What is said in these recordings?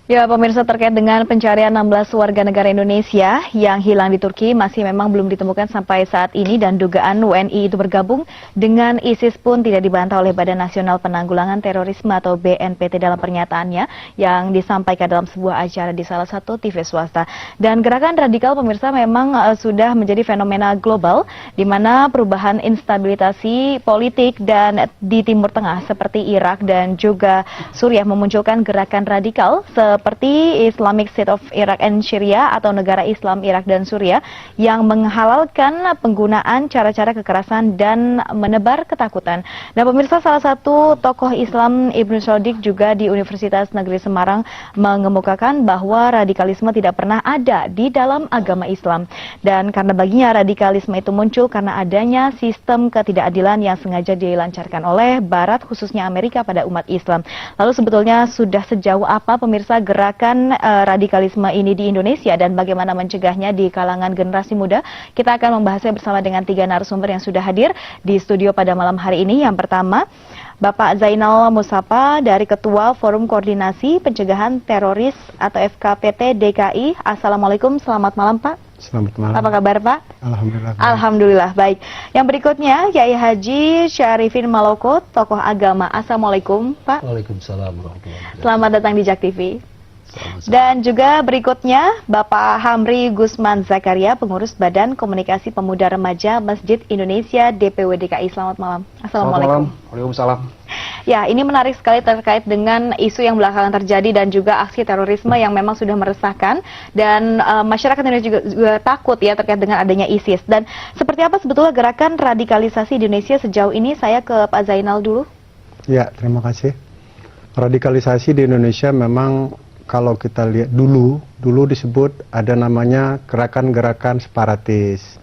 Ya, pemirsa, terkait dengan pencarian 16 warga negara Indonesia yang hilang di Turki masih memang belum ditemukan sampai saat ini, dan dugaan WNI itu bergabung dengan ISIS pun tidak dibantah oleh Badan Nasional Penanggulangan Terorisme atau BNPT dalam pernyataannya yang disampaikan dalam sebuah acara di salah satu TV swasta. Dan gerakan radikal, pemirsa, memang sudah menjadi fenomena global di mana perubahan instabilitasi politik dan di Timur Tengah seperti Irak dan juga Suriah memunculkan gerakan radikal seperti Islamic State of Iraq and Syria atau Negara Islam Irak dan Suriah yang menghalalkan penggunaan cara-cara kekerasan dan menebar ketakutan. Nah, pemirsa, salah satu tokoh Islam Ibnu Sodik juga di Universitas Negeri Semarang mengemukakan bahwa radikalisme tidak pernah ada di dalam agama Islam. Dan karena baginya radikalisme itu muncul karena adanya sistem ketidakadilan yang sengaja dilancarkan oleh Barat, khususnya Amerika, pada umat Islam. Lalu sebetulnya sudah sejauh apa, pemirsa, gerakan radikalisme ini di Indonesia dan bagaimana mencegahnya di kalangan generasi muda? Kita akan membahasnya bersama dengan 3 narasumber yang sudah hadir di studio pada malam hari ini. Yang pertama, Bapak Zainal Musafa dari Ketua Forum Koordinasi Pencegahan Teroris atau FKPT DKI. Assalamualaikum, selamat malam Pak. Selamat malam. Apa kabar Pak? Alhamdulillah. Alhamdulillah baik. Yang berikutnya, Kiai Haji Syarifin Maloko, tokoh agama. Assalamualaikum Pak. Waalaikumsalam warahmatullahi wabarakatuh. Selamat datang di Jak TV. Dan juga berikutnya Bapak Hamri Gusman Zakaria, pengurus Badan Komunikasi Pemuda Remaja Masjid Indonesia DPW DKI. Selamat malam. Assalamualaikum. Waalaikumsalam. Ya, ini menarik sekali terkait dengan isu yang belakangan terjadi dan juga aksi terorisme yang memang sudah meresahkan, dan masyarakat Indonesia juga takut ya terkait dengan adanya ISIS. Dan seperti apa sebetulnya gerakan radikalisasi di Indonesia sejauh ini? Saya ke Pak Zainal dulu. Ya, terima kasih. Radikalisasi di Indonesia memang kalau kita lihat dulu disebut ada namanya gerakan-gerakan separatis.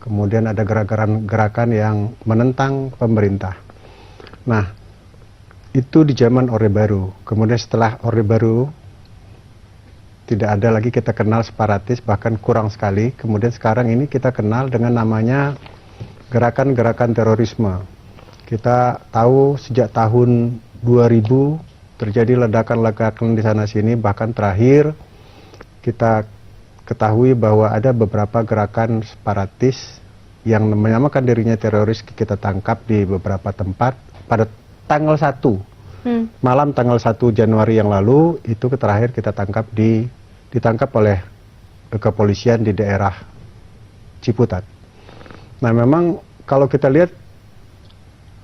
Kemudian ada gerakan-gerakan yang menentang pemerintah. Nah, itu di zaman Orde Baru. Kemudian setelah Orde Baru tidak ada lagi kita kenal separatis, bahkan kurang sekali. Kemudian sekarang ini kita kenal dengan namanya gerakan-gerakan terorisme. Kita tahu sejak tahun 2000 terjadi ledakan-ledakan di sana sini, bahkan terakhir kita ketahui bahwa ada beberapa gerakan separatis yang menyamakan dirinya teroris kita tangkap di beberapa tempat pada tanggal 1 malam tanggal 1 Januari yang lalu. Itu terakhir kita ditangkap oleh kepolisian di daerah Ciputat. Nah, memang kalau kita lihat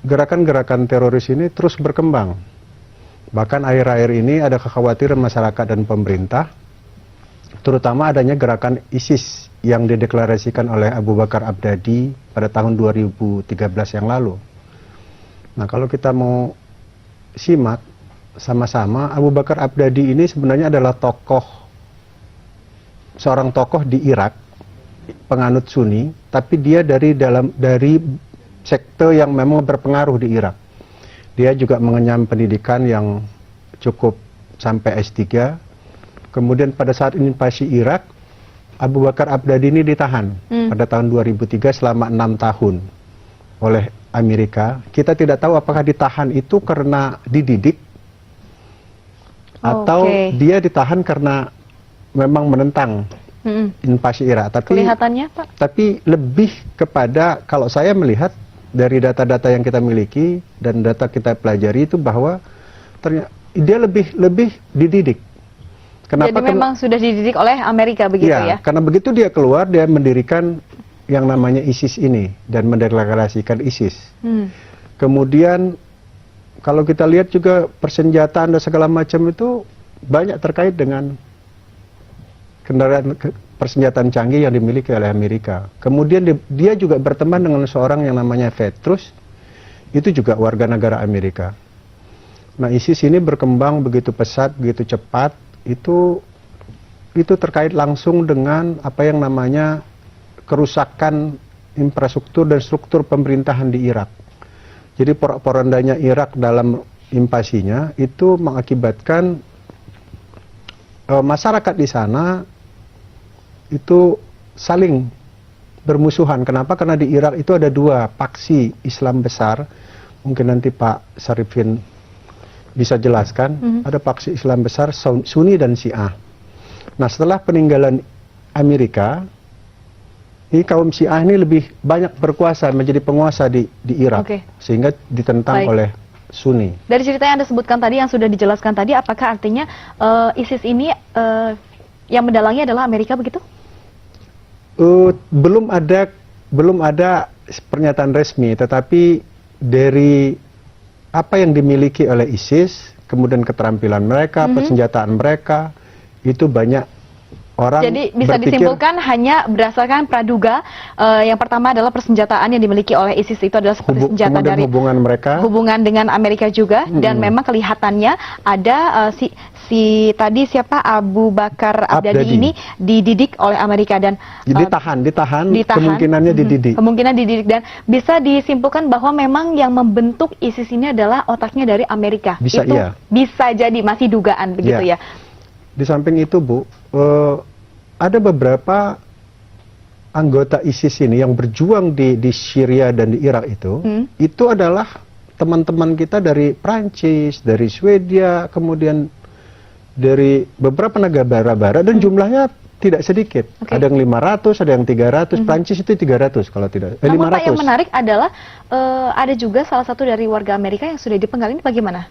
gerakan-gerakan teroris ini terus berkembang. Bahkan akhir-akhir ini ada kekhawatiran masyarakat dan pemerintah, terutama adanya gerakan ISIS yang dideklarasikan oleh Abu Bakar Abdadi pada tahun 2013 yang lalu. Nah, kalau kita mau simak sama-sama, Abu Bakar Abdadi ini sebenarnya adalah seorang tokoh di Irak, penganut Sunni, tapi dia dari sekte yang memang berpengaruh di Irak. Dia juga mengenyam pendidikan yang cukup sampai S3. Kemudian pada saat invasi Irak, Abu Bakar Abdadi ini ditahan pada tahun 2003 selama 6 tahun oleh Amerika. Kita tidak tahu apakah ditahan itu karena dididik atau dia ditahan karena memang menentang invasi Irak. Tapi kelihatannya Pak, tapi lebih kepada, kalau saya melihat dari data-data yang kita miliki dan data kita pelajari itu bahwa ternyata dia lebih dididik. Kenapa? Jadi memang sudah dididik oleh Amerika begitu ya? Karena begitu dia keluar, dia mendirikan yang namanya ISIS ini dan mendeklarasikan ISIS. Kemudian kalau kita lihat juga persenjataan dan segala macam itu banyak terkait dengan kendaraan persenjataan canggih yang dimiliki oleh Amerika. Kemudian dia juga berteman dengan seorang yang namanya Petrus, itu juga warga negara Amerika. Nah, ISIS ini berkembang begitu pesat, begitu cepat, itu terkait langsung dengan apa yang namanya kerusakan infrastruktur dan struktur pemerintahan di Irak. Jadi porak-porandanya Irak dalam invasinya itu mengakibatkan masyarakat di sana itu saling bermusuhan. Kenapa? Karena di Irak itu ada 2 faksi Islam besar. Mungkin nanti Pak Syarifin bisa jelaskan, ada faksi Islam besar Sunni dan Syiah. Nah, setelah peninggalan Amerika, ini kaum Syiah ini lebih banyak berkuasa, menjadi penguasa di Irak, sehingga ditentang oleh Sunni. Dari cerita yang Anda sebutkan tadi, yang sudah dijelaskan tadi, apakah artinya ISIS ini yang mendalangi adalah Amerika begitu? Belum ada pernyataan resmi, tetapi dari apa yang dimiliki oleh ISIS, kemudian keterampilan mereka, persenjataan mereka, itu banyak orang jadi bisa disimpulkan hanya berdasarkan praduga. Yang pertama adalah persenjataan yang dimiliki oleh ISIS itu adalah seperti senjata dari hubungan dengan Amerika juga, dan memang kelihatannya ada si tadi siapa Abu Bakar Abdadi ini dididik oleh Amerika dan ditahan, kemungkinannya dididik, dan bisa disimpulkan bahwa memang yang membentuk ISIS ini adalah otaknya dari Amerika. Bisa, itu bisa jadi masih dugaan begitu ya. Di samping itu, Bu, ada beberapa anggota ISIS ini yang berjuang di Syria dan di Irak itu adalah teman-teman kita dari Prancis, dari Swedia, kemudian dari beberapa negara barat, dan jumlahnya tidak sedikit. Ada yang 500, ada yang 300, Prancis itu 300 kalau tidak. Namun Pak, yang menarik adalah ada juga salah satu dari warga Amerika yang sudah dipenggal, ini bagaimana?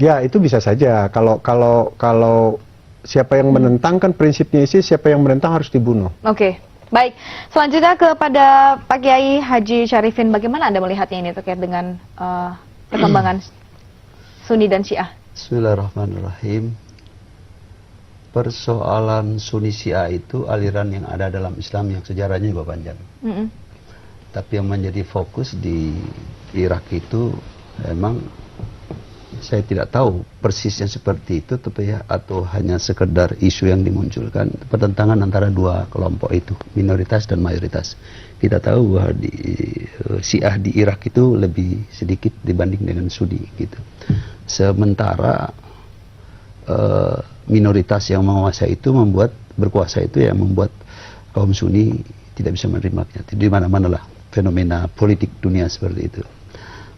Ya, itu bisa saja. Kalau siapa yang menentangkan prinsipnya ISIS, siapa yang menentang harus dibunuh. Baik. Selanjutnya kepada Pak Kiai Haji Syarifin, bagaimana Anda melihatnya ini terkait dengan perkembangan Sunni dan Syiah? Bismillahirrahmanirrahim. Persoalan Sunni Syiah itu aliran yang ada dalam Islam yang sejarahnya juga panjang. Tapi yang menjadi fokus di Irak itu memang saya tidak tahu persisnya seperti itu, tapi atau hanya sekedar isu yang dimunculkan, pertentangan antara dua kelompok itu, minoritas dan mayoritas. Kita tahu bahwa Syiah di Irak itu lebih sedikit dibanding dengan Sunni gitu. Sementara minoritas yang menguasai itu berkuasa itu yang membuat kaum Sunni tidak bisa menerimanya. Di mana-mana lah fenomena politik dunia seperti itu.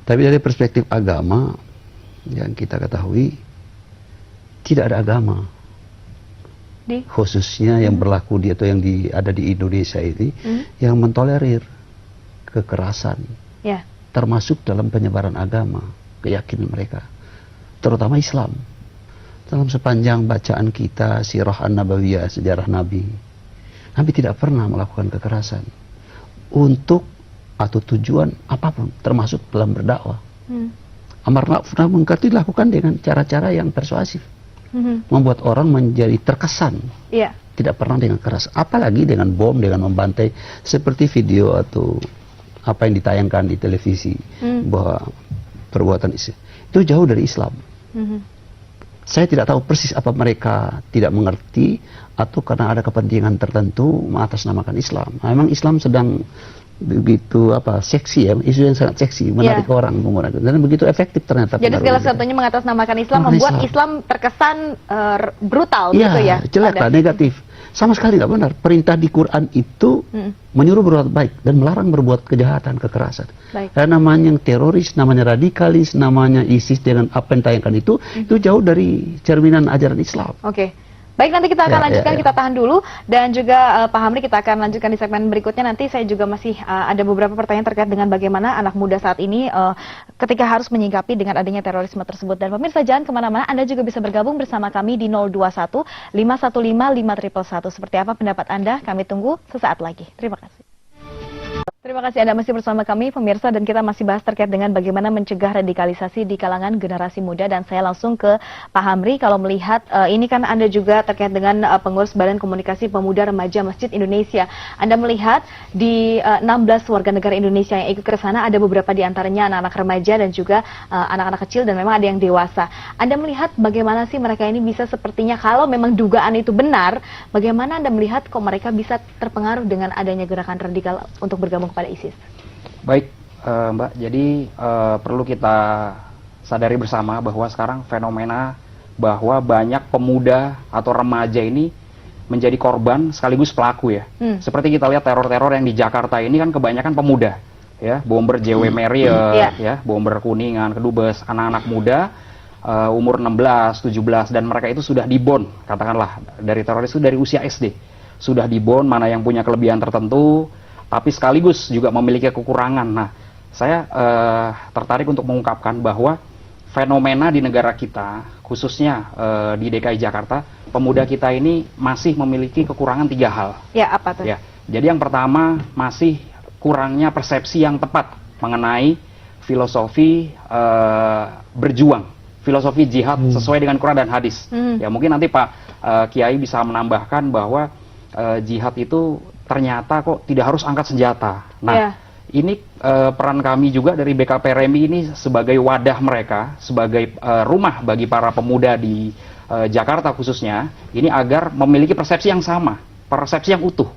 Tapi dari perspektif agama, yang kita ketahui tidak ada agama khususnya yang berlaku atau yang ada di Indonesia ini yang mentolerir kekerasan, termasuk dalam penyebaran agama, keyakinan mereka, terutama Islam. Dalam sepanjang bacaan kita Sirah An-Nabawiyah, sejarah Nabi tidak pernah melakukan kekerasan untuk atau tujuan apapun, termasuk dalam berdakwah. Amar ma'ruf nahi munkar itu dilakukan dengan cara-cara yang persuasif, membuat orang menjadi terkesan, tidak pernah dengan keras, apalagi dengan bom, dengan membantai, seperti video atau apa yang ditayangkan di televisi bahwa perbuatan itu jauh dari Islam. Saya tidak tahu persis apa mereka tidak mengerti atau karena ada kepentingan tertentu mengatasnamakan Islam. Memang Islam sedang begitu seksi ya, isu yang sangat seksi, menarik orang menggunakan, dan begitu efektif ternyata. Jadi segala sesuatunya mengatasnamakan Islam, membuat Islam terkesan brutal gitu ya. Jelek lah, negatif. Sama sekali nggak benar. Perintah di Quran itu menyuruh berbuat baik dan melarang berbuat kejahatan, kekerasan. Karena namanya yang teroris, namanya radikalis, namanya ISIS dengan apa yang tayangkan itu jauh dari cerminan ajaran Islam. Baik, nanti kita akan lanjutkan, kita tahan dulu, dan juga Pak Hamri kita akan lanjutkan di segmen berikutnya. Nanti saya juga masih ada beberapa pertanyaan terkait dengan bagaimana anak muda saat ini ketika harus menyingkapi dengan adanya terorisme tersebut. Dan pemirsa jangan kemana-mana, Anda juga bisa bergabung bersama kami di 021 515 5111. Seperti apa pendapat Anda? Kami tunggu sesaat lagi. Terima kasih. Terima kasih Anda masih bersama kami pemirsa, dan kita masih bahas terkait dengan bagaimana mencegah radikalisasi di kalangan generasi muda, dan saya langsung ke Pak Hamri. Kalau melihat ini kan Anda juga terkait dengan pengurus Badan Komunikasi Pemuda Remaja Masjid Indonesia. Anda melihat di 16 warga negara Indonesia yang ikut ke sana, ada beberapa di antaranya anak-anak remaja dan juga anak-anak kecil, dan memang ada yang dewasa. Anda melihat bagaimana sih mereka ini bisa, sepertinya kalau memang dugaan itu benar, bagaimana Anda melihat kok mereka bisa terpengaruh dengan adanya gerakan radikal untuk bergabung pada ISIS? Baik, Mbak. Jadi perlu kita sadari bersama bahwa sekarang fenomena bahwa banyak pemuda atau remaja ini menjadi korban sekaligus pelaku ya. Seperti kita lihat teror-teror yang di Jakarta ini kan kebanyakan pemuda, ya, bomber JW Marriott, ya, bomber Kuningan, Kedubes, anak-anak muda umur 16, 17 dan mereka itu sudah dibon, katakanlah dari teroris itu dari usia SD. Sudah dibon mana yang punya kelebihan tertentu tapi sekaligus juga memiliki kekurangan. Nah, saya tertarik untuk mengungkapkan bahwa fenomena di negara kita, khususnya di DKI Jakarta, pemuda kita ini masih memiliki kekurangan 3 hal. Ya, apa tuh? Ya, jadi yang pertama masih kurangnya persepsi yang tepat mengenai filosofi berjuang, filosofi jihad sesuai dengan Quran dan hadis. Ya mungkin nanti Pak Kiai bisa menambahkan bahwa jihad itu ternyata kok tidak harus angkat senjata. Nah, ini peran kami juga dari BKP RMI ini sebagai wadah mereka, sebagai rumah bagi para pemuda di Jakarta khususnya, ini agar memiliki persepsi yang sama, persepsi yang utuh.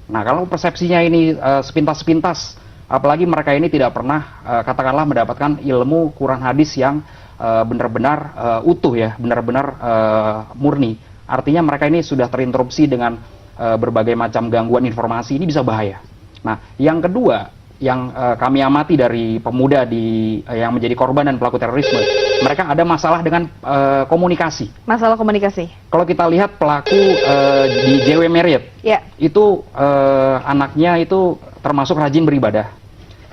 Nah, kalau persepsinya ini sepintas-sepintas, apalagi mereka ini tidak pernah katakanlah mendapatkan ilmu Quran hadis yang benar-benar utuh ya, benar-benar murni. Artinya mereka ini sudah terinterupsi dengan berbagai macam gangguan informasi, ini bisa bahaya. Nah, yang kedua yang kami amati dari pemuda yang menjadi korban dan pelaku terorisme, mereka ada masalah dengan komunikasi. Masalah komunikasi. Kalau kita lihat pelaku di JW Marriott, itu anaknya itu termasuk rajin beribadah,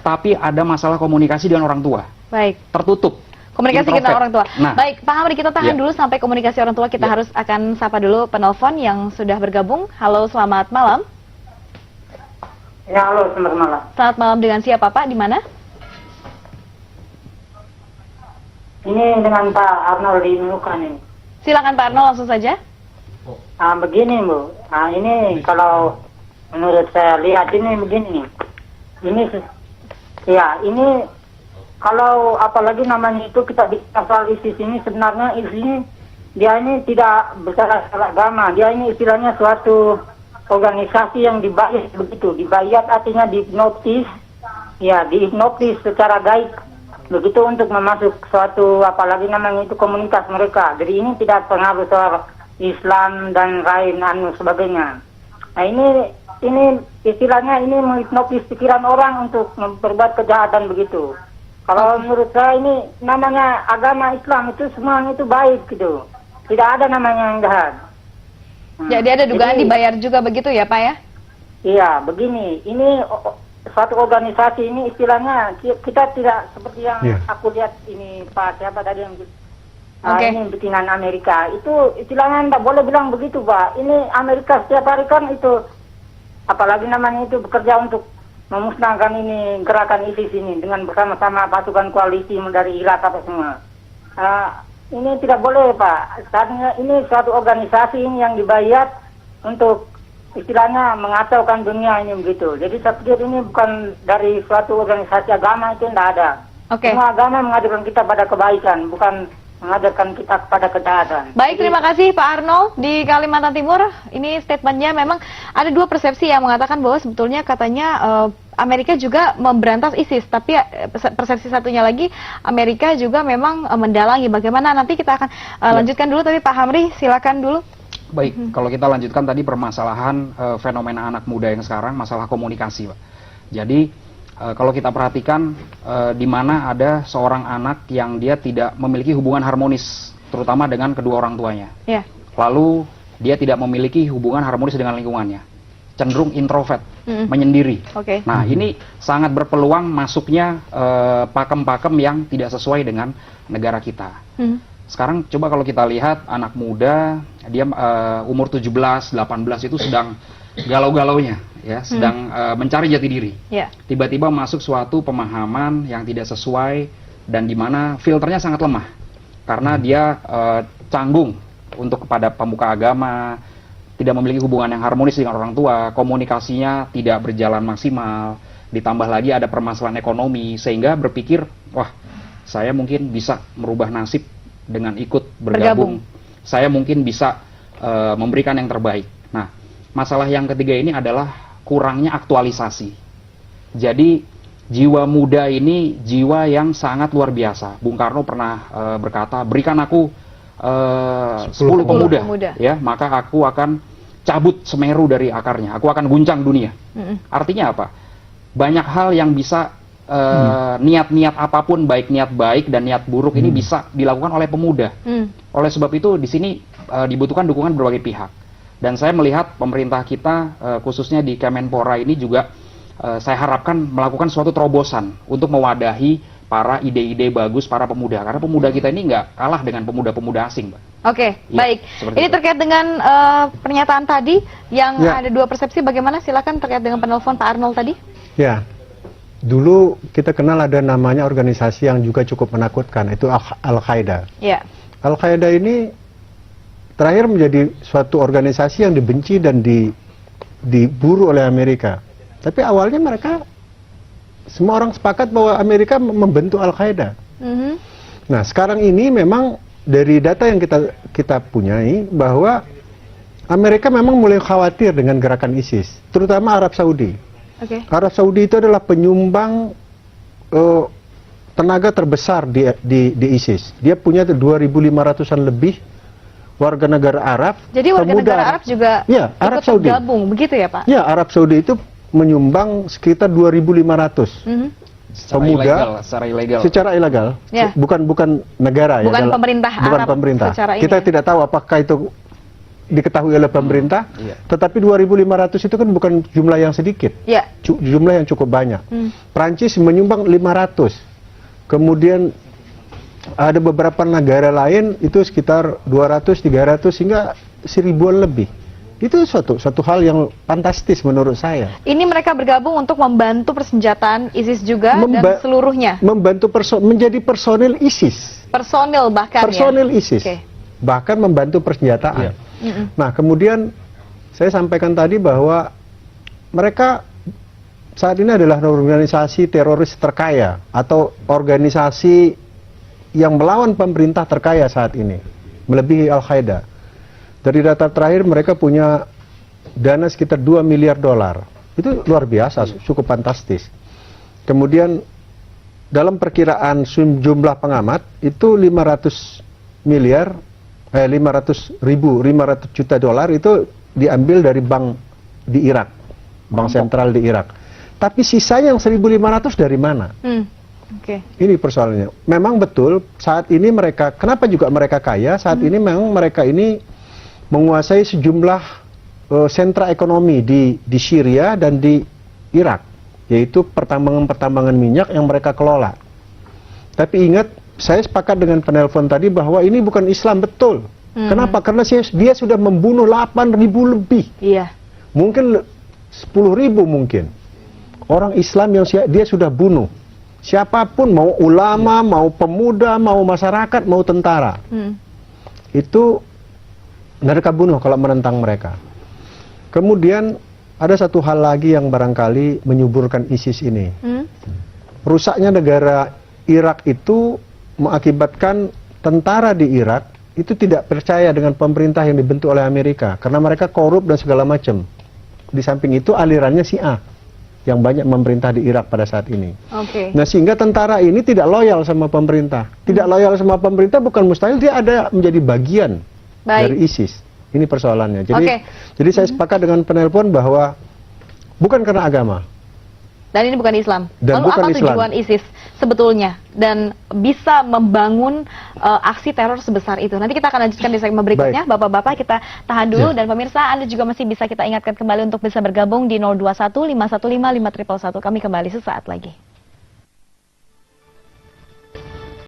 tapi ada masalah komunikasi dengan orang tua. Baik. Tertutup. Komunikasi dengan orang tua. Nah, baik, Pak Hamri, kita tahan dulu sampai komunikasi orang tua. Kita harus akan sapa dulu penelpon yang sudah bergabung. Halo, selamat malam. Ya, halo, selamat malam. Selamat malam, dengan siapa Pak? Di mana? Ini dengan Pak Arnold di Nunukan ini. Silakan Pak Arnold, langsung saja. Begini Bu, ini kalau menurut saya lihat ini begini. Ini kalau apalagi namanya itu kita bicara soal ISIS ini, sebenarnya ISIS ini dia ini tidak bicara soal agama, dia ini istilahnya suatu organisasi yang dibayar begitu, dibayar artinya dihipnotis, dihipnotis secara gaib begitu untuk memasuk suatu apalagi namanya itu komunitas mereka. Jadi ini tidak pengaruh soal Islam dan lain sebagainya. Nah ini istilahnya ini menghipnotis pikiran orang untuk berbuat kejahatan begitu. Kalau menurut saya ini namanya agama Islam itu semuanya itu baik gitu, tidak ada namanya yang jahat. Jadi ada dugaan dibayar juga begitu ya Pak ya? Iya, begini, ini suatu organisasi ini istilahnya kita tidak seperti yang aku lihat ini Pak siapa tadi yang ini bikinan Amerika, itu istilahnya tidak boleh bilang begitu Pak. Ini Amerika setiap hari kan itu apalagi namanya itu bekerja untuk memusnahkan ini gerakan ISIS ini dengan bersama-sama pasukan koalisi dari Irak apa semua. Ini tidak boleh Pak. Saatnya ini suatu organisasi ini yang dibayar untuk istilahnya mengacaukan dunia ini begitu. Jadi saya pikir ini bukan dari suatu organisasi agama, itu tidak ada. Semua agama mengajarkan kita pada kebaikan, bukan mengajarkan kita kepada kejahatan. Baik, terima kasih Pak Arnold di Kalimantan Timur. Ini statementnya memang ada dua persepsi yang mengatakan bahwa sebetulnya katanya Amerika juga memberantas ISIS, tapi persepsi satunya lagi Amerika juga memang mendalangi. Bagaimana nanti kita akan lanjutkan dulu, tapi Pak Hamri silakan dulu. Baik, kalau kita lanjutkan tadi permasalahan fenomena anak muda yang sekarang, masalah komunikasi Pak. Jadi kalau kita perhatikan di mana ada seorang anak yang dia tidak memiliki hubungan harmonis, terutama dengan kedua orang tuanya. Lalu dia tidak memiliki hubungan harmonis dengan lingkungannya, cenderung introvert, menyendiri. Nah, ini sangat berpeluang masuknya pakem-pakem yang tidak sesuai dengan negara kita. Sekarang coba kalau kita lihat anak muda, dia umur 17, 18 itu sedang galau-galaunya, ya, sedang mencari jati diri. Tiba-tiba masuk suatu pemahaman yang tidak sesuai dan di mana filternya sangat lemah karena dia canggung untuk kepada pemuka agama, tidak memiliki hubungan yang harmonis dengan orang tua, komunikasinya tidak berjalan maksimal, ditambah lagi ada permasalahan ekonomi sehingga berpikir, wah, saya mungkin bisa merubah nasib dengan ikut bergabung. Saya mungkin bisa memberikan yang terbaik. Nah, masalah yang ketiga ini adalah kurangnya aktualisasi. Jadi jiwa muda ini jiwa yang sangat luar biasa. Bung Karno pernah berkata, berikan aku 10 pemuda, ya, maka aku akan cabut Semeru dari akarnya. Aku akan guncang dunia. Artinya apa? Banyak hal yang bisa niat-niat apapun, baik niat baik dan niat buruk ini bisa dilakukan oleh pemuda. Oleh sebab itu di sini dibutuhkan dukungan berbagai pihak. Dan saya melihat pemerintah kita khususnya di Kemenpora ini juga saya harapkan melakukan suatu terobosan untuk mewadahi para ide-ide bagus para pemuda. Karena pemuda kita ini nggak kalah dengan pemuda-pemuda asing, Mbak. Oke, Ya, baik. Ini itu. terkait dengan pernyataan tadi yang ada dua persepsi. Bagaimana? Silakan terkait dengan penelpon Pak Arnold tadi. Ya, dulu kita kenal ada namanya organisasi yang juga cukup menakutkan, itu Al-Qaeda. Ya. Al-Qaeda ini terakhir menjadi suatu organisasi yang dibenci dan diburu oleh Amerika. Tapi awalnya mereka semua orang sepakat bahwa Amerika membentuk Al-Qaeda. Nah, sekarang ini memang dari data yang kita punyai bahwa Amerika memang mulai khawatir dengan gerakan ISIS, terutama Arab Saudi. Arab Saudi itu adalah penyumbang tenaga terbesar di ISIS. Dia punya 2.500-an lebih warga negara Arab. Jadi warga negara Arab juga Arab ikut Saudi tergabung, begitu ya Pak? Ya, Arab Saudi itu menyumbang sekitar 2.500 pemuda secara ilegal, bukan negara, bukan pemerintah bukan Arab pemerintah. Secara Kita tidak tahu apakah itu diketahui oleh pemerintah, tetapi 2.500 itu kan bukan jumlah yang sedikit, jumlah yang cukup banyak. Prancis menyumbang 500, kemudian ada beberapa negara lain itu sekitar 200, 300 hingga 1.000-an lebih. Itu suatu hal yang fantastis menurut saya. Ini mereka bergabung untuk membantu persenjataan ISIS juga dan seluruhnya. Membantu menjadi personil ISIS. Personil bahkan personil ISIS. Bahkan membantu persenjataan. Nah, kemudian saya sampaikan tadi bahwa mereka saat ini adalah organisasi teroris terkaya atau organisasi yang melawan pemerintah terkaya saat ini, melebihi Al-Qaeda. Dari data terakhir mereka punya dana sekitar 2 miliar dolar. Itu luar biasa, cukup fantastis. Kemudian dalam perkiraan jumlah pengamat itu 500 juta dolar itu diambil dari bank di Irak, bank sentral di Irak. Tapi sisanya yang 1.500 dari mana? Ini persoalannya. Memang betul saat ini mereka, kenapa juga mereka kaya? Saat ini memang mereka ini menguasai sejumlah sentra ekonomi di Syria dan di Irak, yaitu pertambangan minyak yang mereka kelola. Tapi ingat, saya sepakat dengan penelpon tadi bahwa ini bukan Islam betul. Kenapa? Karena dia sudah membunuh 8.000 lebih. Mungkin 10.000 mungkin. Orang Islam yang dia sudah bunuh. Siapapun, mau ulama, mau pemuda, mau masyarakat, mau tentara. Itu mereka bunuh kalau menentang mereka. Kemudian ada satu hal lagi yang barangkali menyuburkan ISIS ini. Rusaknya negara Irak itu mengakibatkan tentara di Irak itu tidak percaya dengan pemerintah yang dibentuk oleh Amerika karena mereka korup dan segala macam. Di samping itu alirannya Syiah yang banyak memerintah di Irak pada saat ini. Nah, sehingga tentara ini tidak loyal sama pemerintah. Tidak loyal sama pemerintah bukan mustahil dia ada menjadi bagian dari ISIS. Ini persoalannya. Jadi saya sepakat dengan penelpon bahwa bukan karena agama. Dan ini bukan Islam. Dan lalu apa tujuan ISIS sebetulnya dan bisa membangun aksi teror sebesar itu? Nanti kita akan lanjutkan di segmen berikutnya. Bapak-bapak, kita tahan dulu dan pemirsa, Anda juga masih bisa kita ingatkan kembali untuk bisa bergabung di 021 515 5111. Kami kembali sesaat lagi.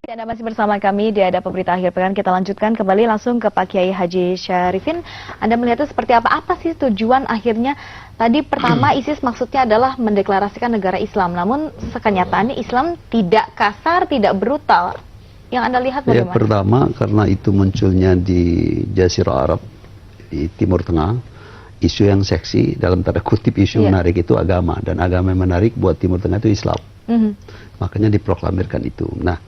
Anda masih bersama kami di Ada Pemberita Akhir Pekan. Kita lanjutkan kembali langsung ke Pak Kiai Haji Syarifin. Anda melihatnya seperti apa? Apa sih tujuan akhirnya? Tadi pertama ISIS maksudnya adalah mendeklarasikan negara Islam. Namun kenyataannya Islam tidak kasar, tidak brutal. Yang Anda lihat bagaimana? Pertama karena itu munculnya di Jazirah Arab, di Timur Tengah. Isu yang seksi, dalam tanda kutip isu menarik itu agama. Dan agama yang menarik buat Timur Tengah itu Islam. Makanya diproklamirkan itu. Nah,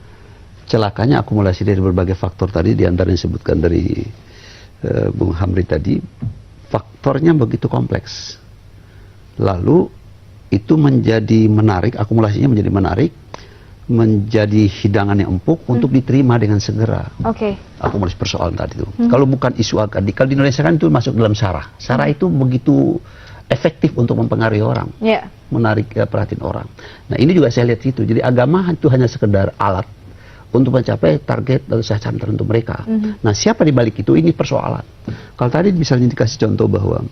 celakanya akumulasi dari berbagai faktor tadi, diantara yang disebutkan dari Bung Hamri tadi, faktornya begitu kompleks. Lalu itu menjadi menarik, akumulasinya menjadi menarik, menjadi hidangan yang empuk untuk diterima dengan segera. Akumulasi persoalan tadi itu. Kalau bukan isu radikal di Indonesia kan itu masuk dalam SARA. SARA itu begitu efektif untuk mempengaruhi orang, menarik perhatian orang. Nah ini juga saya lihat itu. Jadi agama itu hanya sekedar alat untuk mencapai target atau sasaran tertentu mereka. Nah siapa di balik itu? Ini persoalan. Kalau tadi misalnya dikasih contoh bahwa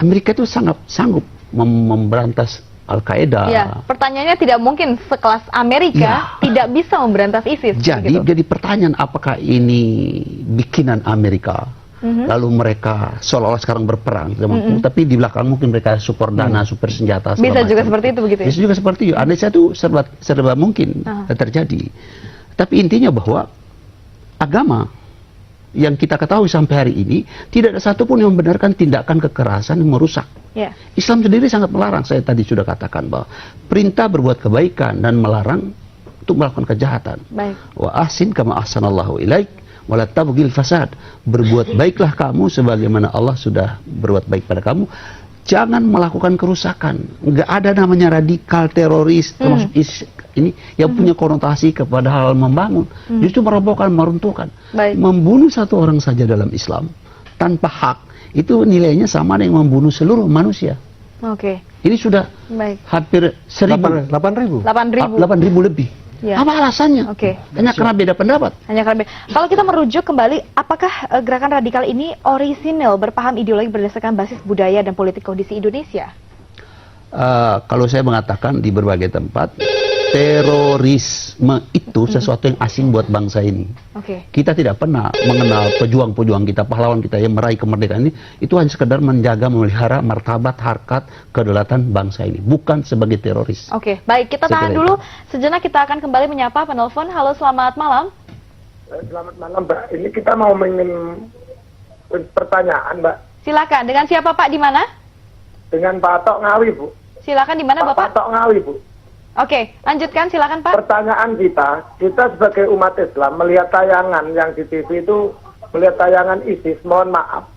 Amerika itu sangat sanggup memberantas Al-Qaeda. Ya, pertanyaannya tidak mungkin sekelas Amerika tidak bisa memberantas ISIS. Jadi pertanyaan apakah ini bikinan Amerika? Lalu mereka seolah-olah sekarang berperang, tapi di belakang mungkin mereka support dana, super senjata. Bisa juga seperti itu begitu ya? Bisa juga seperti itu. Analisa itu serba mungkin terjadi. Tapi intinya bahwa agama yang kita ketahui sampai hari ini tidak ada satupun yang membenarkan tindakan kekerasan yang merusak. Islam sendiri sangat melarang. Saya tadi sudah katakan bahwa perintah berbuat kebaikan dan melarang untuk melakukan kejahatan. Wa ahsin kama ahsanallahu ilaik wala tabghil fasad. Berbuat baiklah kamu sebagaimana Allah sudah berbuat baik pada kamu. Jangan melakukan kerusakan. Enggak ada namanya radikal teroris termasuk ini yang punya konotasi kepada hal membangun. Justru merobohkan, meruntuhkan. Membunuh satu orang saja dalam Islam tanpa hak itu nilainya sama dengan membunuh seluruh manusia. Ini sudah hampir 8.000 lebih. Apa alasannya? Hanya karena beda pendapat. Kalau kita merujuk kembali, apakah gerakan radikal ini orisinil berpaham ideologi berdasarkan basis budaya dan politik kondisi Indonesia? Kalau saya mengatakan di berbagai tempat, terorisme itu sesuatu yang asing buat bangsa ini. Kita tidak pernah mengenal pejuang-pejuang kita, pahlawan kita yang meraih kemerdekaan ini, itu hanya sekedar menjaga, memelihara martabat, harkat, kedaulatan bangsa ini, bukan sebagai teroris. Baik, kita tahan dulu. Sejenak kita akan kembali menyapa penelpon. Halo, selamat malam. Selamat malam, Mbak. Ini kita mau pertanyaan, Mbak. Silakan. Dengan siapa, Pak? Di mana? Dengan Pak Atok Ngawi, Bu. Silakan, di mana, Bapak? Pak Atok Ngawi, Bu. Lanjutkan, silakan Pak. Pertanyaan kita sebagai umat Islam melihat tayangan yang di TV itu, melihat tayangan ISIS, mohon maaf.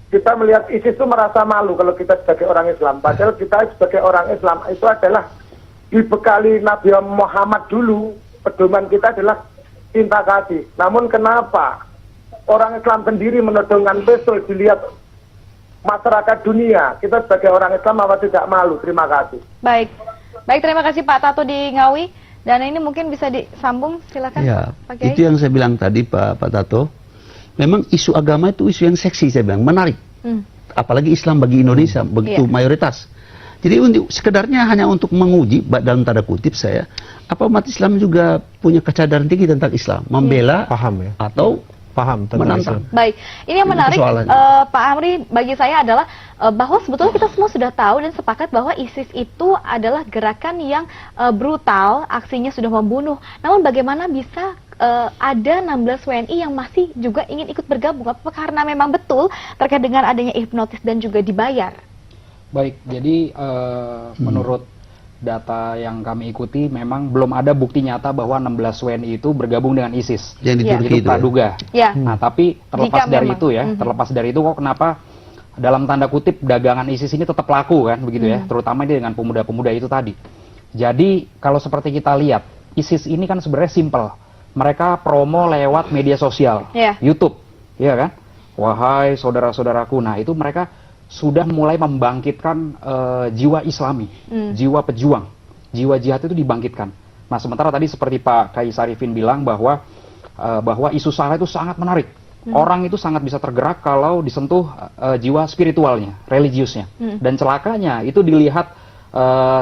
Kita melihat ISIS itu merasa malu kalau kita sebagai orang Islam. Padahal kita sebagai orang Islam itu adalah dibekali Nabi Muhammad dulu. Pedoman kita adalah cinta kasih. Namun kenapa orang Islam sendiri menodongkan pistol dilihat masyarakat dunia? Kita sebagai orang Islam apa tidak malu? Terima kasih. Baik, terima kasih Pak Tato di Ngawi. Dan ini mungkin bisa disambung, silakan. Pak Kiai. Itu yang saya bilang tadi Pak Tato. Memang isu agama itu isu yang seksi, saya bilang, menarik. Apalagi Islam bagi Indonesia begitu mayoritas. Jadi sekedarnya hanya untuk menguji, dalam tanda kutip saya, apa umat Islam juga punya kesadaran tinggi tentang Islam, membela atau tentang Islam. Baik, ini yang menarik Pak Amri bagi saya adalah bahwa sebetulnya kita semua sudah tahu dan sepakat bahwa ISIS itu adalah gerakan yang brutal, aksinya sudah membunuh. Namun bagaimana bisa ada 16 WNI yang masih juga ingin ikut bergabung? Apa karena memang betul terkait dengan adanya hipnotis dan juga dibayar? Baik, jadi menurut data yang kami ikuti memang belum ada bukti nyata bahwa 16 WNI itu bergabung dengan ISIS. Yang di Turki itu praduga. Nah, tapi terlepas dari itu ya, terlepas dari itu kok kenapa dalam tanda kutip dagangan ISIS ini tetap laku kan begitu ya, terutama dengan pemuda-pemuda itu tadi. Jadi kalau seperti kita lihat, ISIS ini kan sebenarnya simpel. Mereka promo lewat media sosial, YouTube, ya kan? Wahai saudara-saudaraku, nah itu mereka sudah mulai membangkitkan jiwa Islami, jiwa pejuang, jiwa jihad itu dibangkitkan. Nah sementara tadi seperti Pak Kiai Sarifin bilang bahwa isu sara itu sangat menarik. Orang itu sangat bisa tergerak kalau disentuh jiwa spiritualnya, religiusnya. Dan celakanya itu dilihat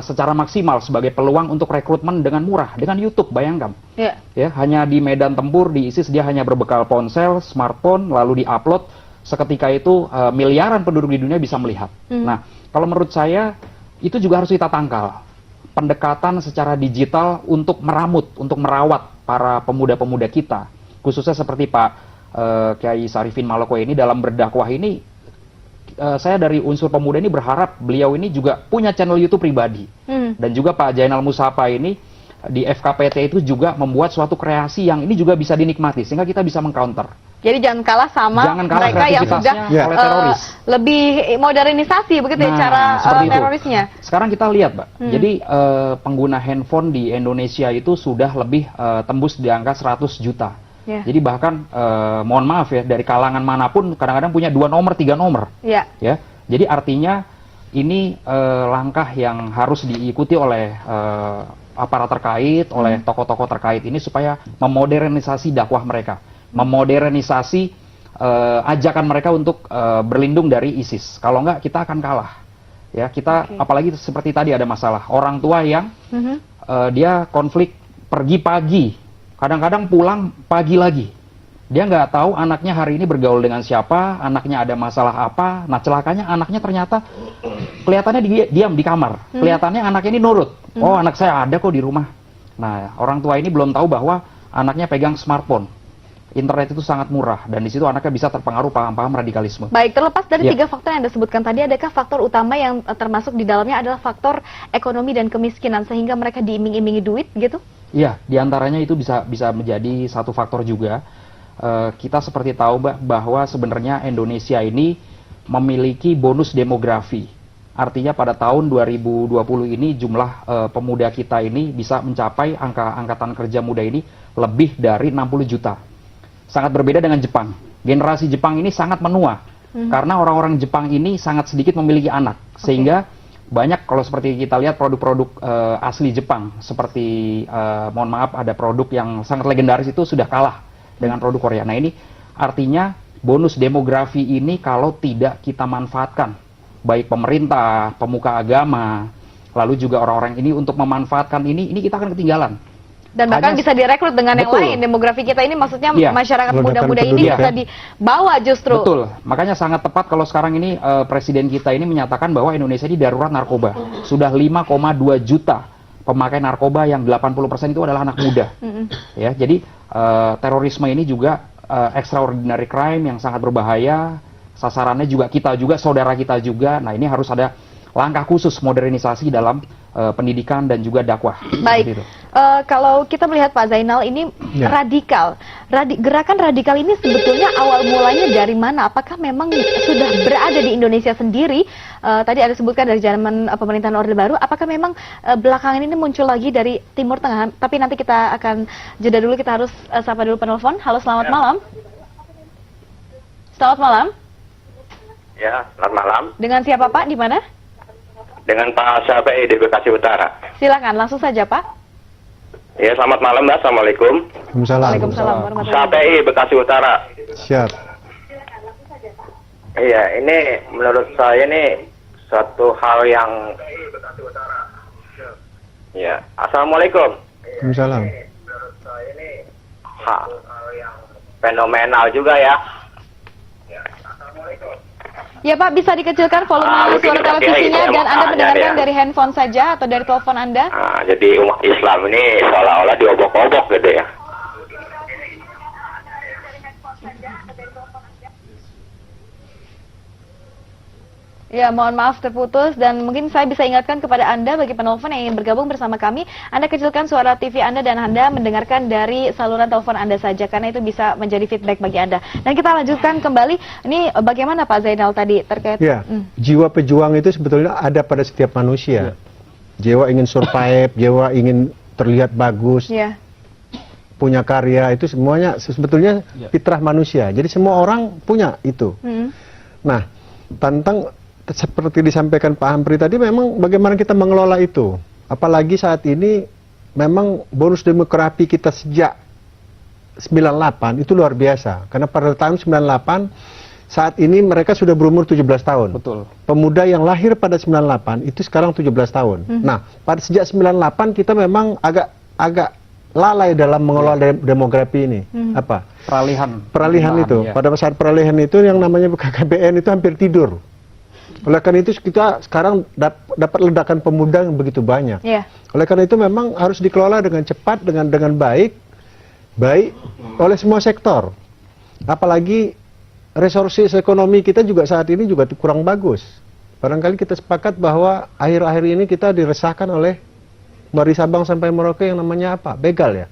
secara maksimal sebagai peluang untuk rekrutmen dengan murah, dengan YouTube, bayangkan. Ya, hanya di medan tempur di ISIS dia hanya berbekal ponsel, smartphone, lalu diupload. Seketika itu miliaran penduduk di dunia bisa melihat. Nah, kalau menurut saya itu juga harus kita tangkal. Pendekatan secara digital untuk meramut, untuk merawat para pemuda-pemuda kita. Khususnya seperti Pak Kiai Sarifin Maloko ini dalam berdakwah ini, saya dari unsur pemuda ini berharap beliau ini juga punya channel YouTube pribadi. Dan juga Pak Jainal Musafa ini di FKPT itu juga membuat suatu kreasi yang ini juga bisa dinikmati sehingga kita bisa mengcounter. Jadi jangan kalah sama mereka yang sudah lebih modernisasi begitu ya cara terorisnya. Sekarang kita lihat, Mbak. Jadi pengguna handphone di Indonesia itu sudah lebih tembus di angka 100 juta. Jadi bahkan mohon maaf ya, dari kalangan manapun kadang-kadang punya 2 nomor, 3 nomor. Ya. Jadi artinya ini langkah yang harus diikuti oleh aparat terkait, oleh tokoh-tokoh terkait ini supaya memodernisasi dakwah mereka, memodernisasi ajakan mereka untuk berlindung dari ISIS. Kalau enggak kita akan kalah. Ya, kita apalagi seperti tadi ada masalah orang tua yang dia konflik pergi pagi, kadang-kadang pulang pagi lagi. Dia nggak tahu anaknya hari ini bergaul dengan siapa, anaknya ada masalah apa. Nah celakanya anaknya ternyata kelihatannya diam di kamar, kelihatannya anaknya ini nurut. Oh anak saya ada kok di rumah. Nah orang tua ini belum tahu bahwa anaknya pegang smartphone. Internet itu sangat murah dan di situ anaknya bisa terpengaruh paham-paham radikalisme. Baik, terlepas dari 3 faktor yang Anda sebutkan tadi, adakah faktor utama yang termasuk di dalamnya adalah faktor ekonomi dan kemiskinan sehingga mereka diiming-imingi duit gitu? Iya, diantaranya itu bisa menjadi satu faktor juga. Kita seperti tahu bahwa sebenarnya Indonesia ini memiliki bonus demografi. Artinya pada tahun 2020 ini jumlah pemuda kita ini bisa mencapai angkatan kerja muda ini lebih dari 60 juta. Sangat berbeda dengan Jepang. Generasi Jepang ini sangat menua karena orang-orang Jepang ini sangat sedikit memiliki anak, sehingga banyak kalau seperti kita lihat produk-produk asli Jepang seperti mohon maaf ada produk yang sangat legendaris itu sudah kalah dengan produk Korea. Nah ini artinya bonus demografi ini kalau tidak kita manfaatkan, baik pemerintah, pemuka agama, lalu juga orang-orang ini untuk memanfaatkan ini kita akan ketinggalan. Dan bahkan bisa direkrut dengan yang lain. Demografi kita ini maksudnya masyarakat muda-muda ini bisa dibawa justru. Betul. Makanya sangat tepat kalau sekarang ini presiden kita ini menyatakan bahwa Indonesia ini darurat narkoba. Sudah 5,2 juta pemakai narkoba yang 80% itu adalah anak muda. Ya, jadi terorisme ini juga extraordinary crime yang sangat berbahaya. Sasarannya juga kita juga, saudara kita juga. Nah, ini harus ada langkah khusus modernisasi dalam pendidikan dan juga dakwah. Baik, kalau kita melihat Pak Zainal ini radikal, gerakan radikal ini sebetulnya awal mulanya dari mana? Apakah memang sudah berada di Indonesia sendiri? Tadi ada sebutkan dari zaman pemerintahan Orde Baru. Apakah memang belakangan ini muncul lagi dari Timur Tengah? Tapi nanti kita akan jeda dulu, kita harus sapa dulu penelpon. Halo, selamat malam. Selamat malam. Ya, selamat malam. Dengan siapa Pak? Di mana? Dengan Pak Syafi'i di Bekasi Utara. Silakan, langsung saja Pak. Ya, selamat malam Mbak. Assalamualaikum. Waalaikumsalam. Syafi'i Bekasi Utara. Siap. Iya, ini menurut saya ini suatu hal yang ya. Assalamualaikum. Waalaikumsalam. Fenomenal juga ya. Ya Pak, bisa dikecilkan volume suara televisinya dan Anda mendengarkan dari handphone saja atau dari telepon Anda? Jadi umat Islam ini seolah-olah diobok-obok gitu ya. Ya, mohon maaf terputus dan mungkin saya bisa ingatkan kepada Anda bagi penelpon yang ingin bergabung bersama kami, Anda kecilkan suara TV Anda dan Anda mendengarkan dari saluran telepon Anda saja karena itu bisa menjadi feedback bagi Anda. Dan kita lanjutkan kembali, ini bagaimana Pak Zainal tadi terkait jiwa pejuang itu sebetulnya ada pada setiap manusia. Jiwa ingin survive, jiwa ingin terlihat bagus. Punya karya itu semuanya sebetulnya fitrah manusia. Jadi semua orang punya itu. Nah, tentang seperti disampaikan Pak Hampri tadi, memang bagaimana kita mengelola itu. Apalagi saat ini memang bonus demografi kita sejak 98 itu luar biasa. Karena pada tahun 98 saat ini mereka sudah berumur 17 tahun. Betul. Pemuda yang lahir pada 98 itu sekarang 17 tahun. Nah, pada sejak 98 kita memang agak lalai dalam mengelola demografi ini. Apa? Peralihan itu. Pada saat peralihan itu yang namanya KKBN itu hampir tidur. Oleh karena itu kita sekarang dapat ledakan pemuda yang begitu banyak. Oleh karena itu memang harus dikelola dengan cepat, dengan baik oleh semua sektor. Apalagi resources ekonomi kita juga saat ini juga kurang bagus. Barangkali kita sepakat bahwa akhir-akhir ini kita diresahkan oleh dari Sabang sampai Merauke yang namanya apa? Begal ya?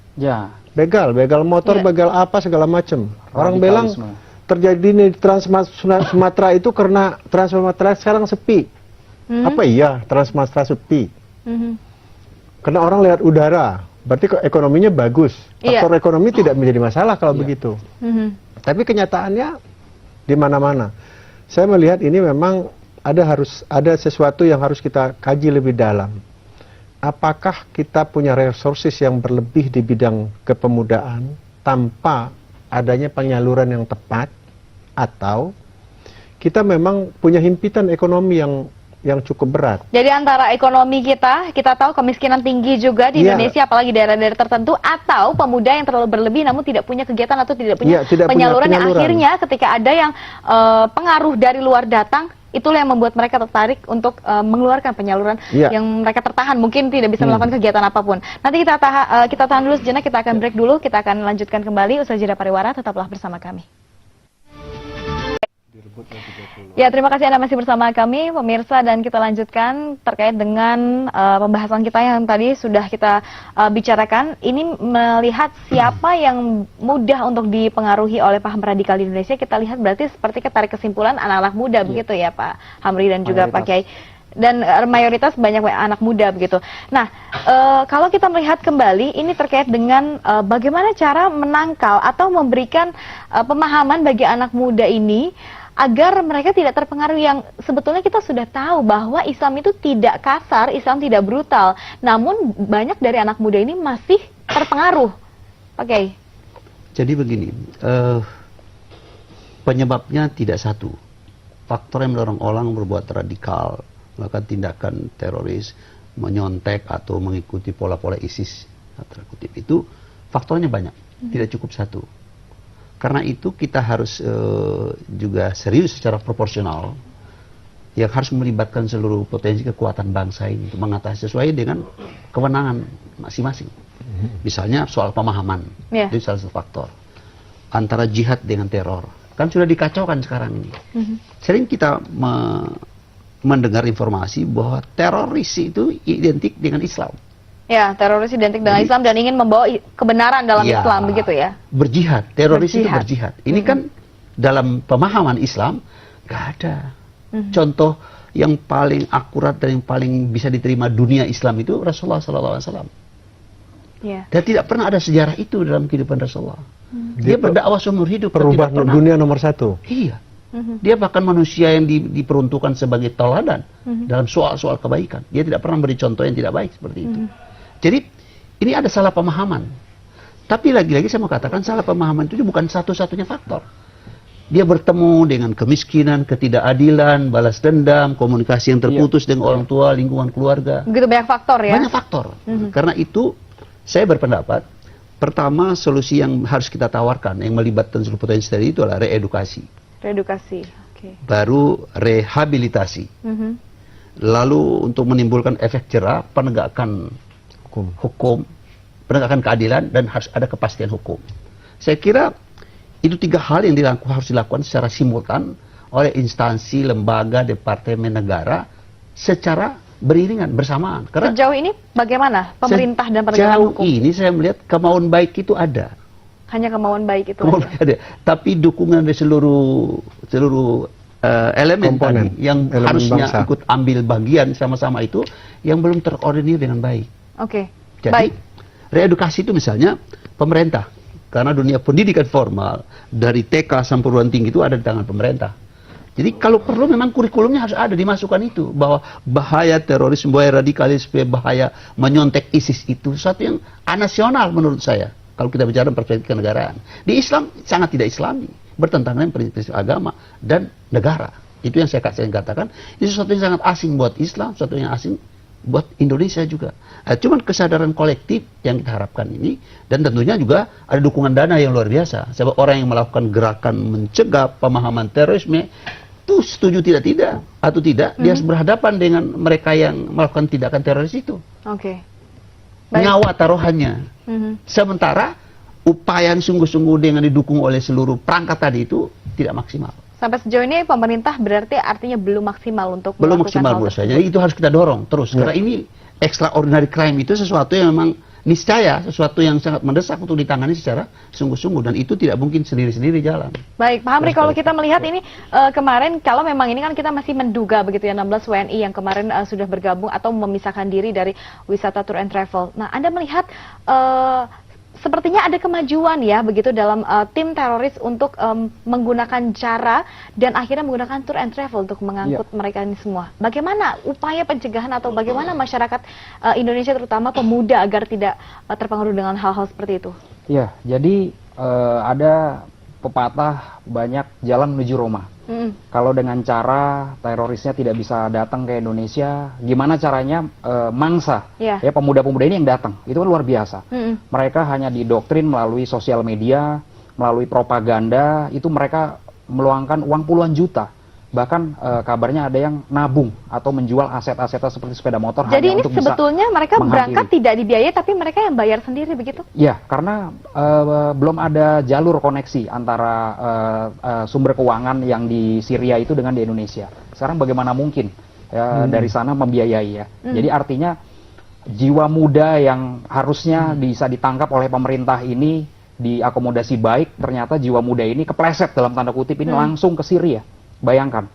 Begal motor, begal apa segala macam. Orang bilang terjadi di Trans Sumatera itu karena Trans Sumatera sekarang sepi. Apa iya Trans Sumatera sepi? Karena orang lihat udara, berarti ekonominya bagus. Faktor ekonomi tidak menjadi masalah kalau begitu. Tapi kenyataannya di mana-mana. Saya melihat ini memang harus ada sesuatu yang harus kita kaji lebih dalam. Apakah kita punya resources yang berlebih di bidang kepemudaan tanpa adanya penyaluran yang tepat, atau kita memang punya himpitan ekonomi yang cukup berat. Jadi antara ekonomi kita tahu kemiskinan tinggi juga di Indonesia, apalagi daerah-daerah tertentu, atau pemuda yang terlalu berlebih namun tidak punya kegiatan atau tidak punya penyaluran yang akhirnya ketika ada yang pengaruh dari luar datang, itulah yang membuat mereka tertarik untuk mengeluarkan penyaluran yang mereka tertahan, mungkin tidak bisa melakukan kegiatan apapun. Nanti kita tahan dulu sejenak, kita akan break dulu, kita akan lanjutkan kembali usai jeda pariwara, tetaplah bersama kami. Ya, terima kasih Anda masih bersama kami, pemirsa, dan kita lanjutkan terkait dengan pembahasan kita yang tadi sudah kita bicarakan. Ini melihat siapa yang mudah untuk dipengaruhi oleh paham radikal di Indonesia. Kita lihat berarti seperti tarik kesimpulan anak-anak muda, begitu ya Pak Hamri dan juga Pak Kiai. Dan mayoritas banyak anak muda begitu. Nah, kalau kita melihat kembali, ini terkait dengan bagaimana cara menangkal atau memberikan pemahaman bagi anak muda ini agar mereka tidak terpengaruh, yang sebetulnya kita sudah tahu bahwa Islam itu tidak kasar, Islam tidak brutal. Namun banyak dari anak muda ini masih terpengaruh. Oke. Jadi begini, penyebabnya tidak satu. Faktor yang mendorong orang berbuat radikal, melakukan tindakan teroris, menyontek atau mengikuti pola-pola ISIS, itu faktornya banyak, tidak cukup satu. Karena itu kita harus juga serius secara proporsional, yang harus melibatkan seluruh potensi kekuatan bangsa ini untuk mengatasi sesuai dengan kewenangan masing-masing. Misalnya soal pemahaman, itu salah satu faktor. Antara jihad dengan teror, kan sudah dikacaukan sekarang ini. Sering kita mendengar informasi bahwa teroris itu identik dengan Islam. Ya, teroris identik dengan Islam dan ingin membawa kebenaran dalam Islam, begitu ya? Berjihad, teroris itu berjihad. Ini kan dalam pemahaman Islam nggak ada. Contoh yang paling akurat dan yang paling bisa diterima dunia Islam itu Rasulullah SAW. Dan tidak pernah ada sejarah itu dalam kehidupan Rasulullah. Dia berdakwah seumur hidup. Perubah dunia nomor satu. Iya. Dia bahkan manusia yang diperuntukkan sebagai tauladan dalam soal-soal kebaikan. Dia tidak pernah beri contoh yang tidak baik seperti itu. Jadi ini ada salah pemahaman. Tapi lagi-lagi saya mau katakan salah pemahaman itu bukan satu-satunya faktor. Dia bertemu dengan kemiskinan, ketidakadilan, balas dendam, komunikasi yang terputus dengan orang tua, lingkungan keluarga. Begitu banyak faktor ya? Banyak faktor. Karena itu saya berpendapat, pertama solusi yang harus kita tawarkan yang melibatkan seluruh potensi tadi itu adalah reedukasi. Reedukasi, oke. Baru rehabilitasi. Lalu untuk menimbulkan efek jerah, penegakan hukum, penegakan keadilan, dan harus ada kepastian hukum. Saya kira itu tiga hal yang harus dilakukan secara simultan oleh instansi, lembaga, departemen negara secara beriringan, bersamaan. Karena sejauh ini bagaimana pemerintah dan penegakan hukum? Sejauh ini saya melihat kemauan baik itu ada. Hanya kemauan baik itu ada. Tapi dukungan dari seluruh elemen tadi yang harusnya bangsa ikut ambil bagian sama-sama itu yang belum terkoordinir dengan baik. Oke. Jadi reedukasi itu misalnya pemerintah, karena dunia pendidikan formal dari TK sampai perguruan tinggi itu ada di tangan pemerintah. Jadi kalau perlu memang kurikulumnya harus ada dimasukkan itu, bahwa bahaya terorisme, bahaya radikalisme, bahaya menyontek ISIS itu sesuatu yang anasional menurut saya. Kalau kita bicara perspektif kenegaraan, di Islam sangat tidak Islami, bertentangan dengan prinsip agama dan negara. Itu yang saya katakan, itu sesuatu yang sangat asing buat Islam, sesuatu yang asing buat Indonesia juga. Cuman kesadaran kolektif yang kita harapkan ini, dan tentunya juga ada dukungan dana yang luar biasa. Sebab orang yang melakukan gerakan mencegah pemahaman terorisme itu setuju tidak atau tidak, dia harus berhadapan dengan mereka yang melakukan tindakan teroris itu. Nyawa taruhannya. Sementara upaya yang sungguh-sungguh dengan didukung oleh seluruh perangkat tadi itu tidak maksimal. Sampai sejauh ini pemerintah berarti artinya belum maksimal untuk belum maksimal menurut saya. Jadi itu harus kita dorong terus. Karena ini extraordinary crime itu sesuatu yang memang niscaya sesuatu yang sangat mendesak untuk ditangani secara sungguh-sungguh, dan itu tidak mungkin sendiri-sendiri jalan. Baik, Pak Hamri, kalau kita melihat ini kemarin, kalau memang ini kan kita masih menduga begitu ya, 16 WNI yang kemarin sudah bergabung atau memisahkan diri dari wisata tour and travel. Nah, Anda melihat sepertinya ada kemajuan ya begitu dalam tim teroris untuk menggunakan cara dan akhirnya menggunakan tour and travel untuk mengangkut mereka ini semua. Bagaimana upaya pencegahan atau bagaimana masyarakat Indonesia terutama pemuda agar tidak terpengaruh dengan hal-hal seperti itu? Ya, jadi ada pepatah banyak jalan menuju Roma. Kalau dengan cara terorisnya tidak bisa datang ke Indonesia, gimana caranya mangsa ya pemuda-pemuda ini yang datang, itu kan luar biasa. Mereka hanya didoktrin melalui sosial media, melalui propaganda, itu mereka meluangkan uang puluhan juta. Bahkan kabarnya ada yang nabung atau menjual aset-asetnya seperti sepeda motor. Jadi hanya ini untuk sebetulnya mereka berangkat tidak dibiayai, tapi mereka yang bayar sendiri begitu? Ya, karena belum ada jalur koneksi antara sumber keuangan yang di Syria itu dengan di Indonesia. Sekarang bagaimana mungkin dari sana membiayai ya? Jadi artinya jiwa muda yang harusnya bisa ditangkap oleh pemerintah ini diakomodasi baik, ternyata jiwa muda ini kepleset dalam tanda kutip ini langsung ke Syria. Bayangkan,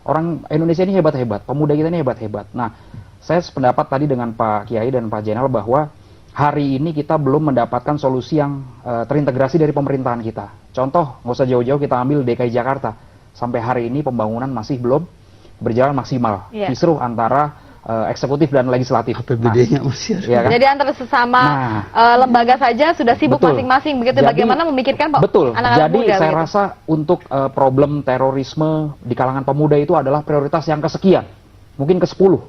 orang Indonesia ini hebat-hebat, pemuda kita ini hebat-hebat. Nah, saya sependapat tadi dengan Pak Kiai dan Pak Jenal bahwa hari ini kita belum mendapatkan solusi yang terintegrasi dari pemerintahan kita. Contoh, nggak usah jauh-jauh kita ambil DKI Jakarta. Sampai hari ini pembangunan masih belum berjalan maksimal. Kisruh antara eksekutif dan legislatif. APBD-nya masih ya kan? Jadi antara sesama lembaga saja sudah sibuk masing-masing begitu. Jadi, bagaimana memikirkan anak-anak jadi muda? Saya rasa untuk problem terorisme di kalangan pemuda itu adalah prioritas yang kesekian, mungkin ke-10.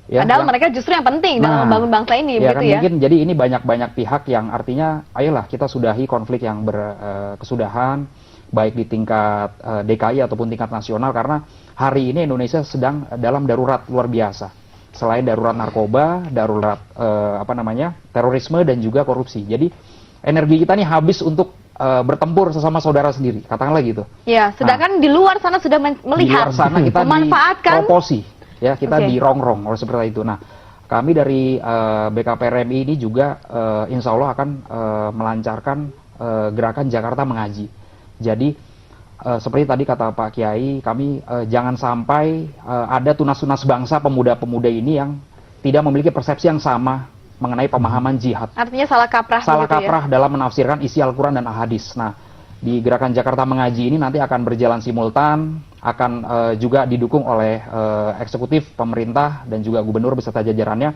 Ya, padahal mereka justru yang penting dalam membangun bangsa ini, ya, begitu kan, ya. Mungkin jadi ini banyak pihak yang artinya, ayolah kita sudahi konflik yang berkesudahan, baik di tingkat DKI ataupun tingkat nasional, karena hari ini Indonesia sedang dalam darurat luar biasa. Selain darurat narkoba, darurat terorisme dan juga korupsi. Jadi energi kita nih habis untuk bertempur sesama saudara sendiri, katakanlah gitu. Ya, sedangkan di luar sana sudah melihat, di luar sana kita memanfaatkan proposi, ya kita dirongrong oleh seperti itu. Nah, kami dari BKPRMI ini juga insya Allah akan melancarkan gerakan Jakarta Mengaji. Jadi seperti tadi kata Pak Kiai, kami jangan sampai ada tunas-tunas bangsa pemuda-pemuda ini yang tidak memiliki persepsi yang sama mengenai pemahaman jihad. Artinya salah kaprah. Salah kaprah dalam menafsirkan isi Al-Quran dan Ahadis. Nah, di gerakan Jakarta Mengaji ini nanti akan berjalan simultan, akan juga didukung oleh eksekutif, pemerintah, dan juga gubernur beserta jajarannya.